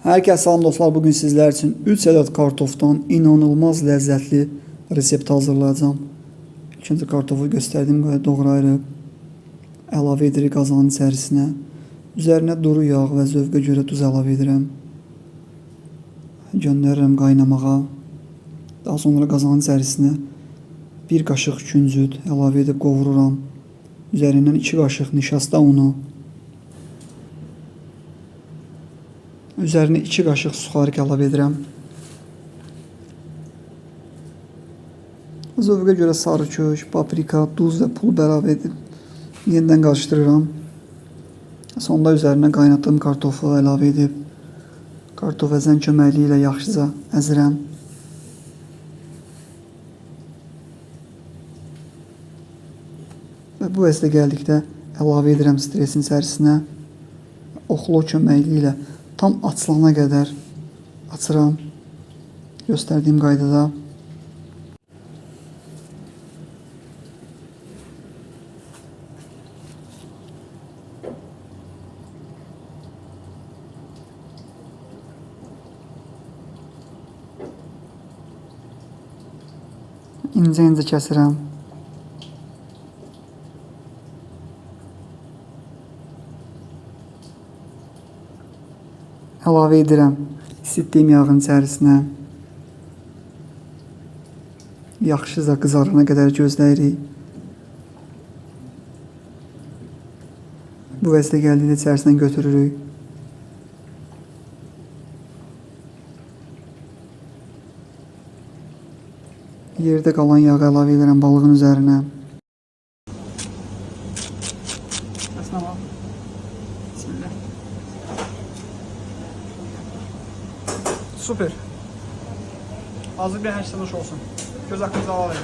Herkese salam dostlar, bugün sizler için 3 ədəd kartofdan inanılmaz lezzetli resept hazırlayacağım. İkinci kartofu göstərdiyim qədər doğrayırıq. Əlavə edirik qazanın içərisinə. Üzərinə duru yağ və zövqə görə duz əlavə edirəm. Göndərirəm qaynamağa. Daha sonra qazanın içərisinə 1 qaşıq küncüt əlavə edib qovururam. Üzərindən 2 qaşıq nişasta unu. Üzərinə 2 qaşıq suxarik əlavə edirəm. Zövqə görə sarı kök, paprika, duz və pul əlavə edib yenidən qarışdırıram. Sonda üzərinə qaynatdığım kartofu əlavə edib kartof əzən köməkliyi ilə yaxşıca əzirəm. Və bu vəzdə gəldikdə əlavə edirəm stresin içərisinə. Oxlo köməkliyi ilə tam açılana qədər açıram. Göstərdiyim qaydada. İncə-incə kəsirəm. Əlavə edirəm isitdiyim yağın içərisinə. Yaxşıca qızarana qədər gözləyirik. Bu vəzdə gəldikdə içərisindən götürürük. Yerdə qalan yağı əlavə edirəm balığın üzərinə. Süper. Hazır bir haşlanmış olsun. Göz hakkınızı alalım.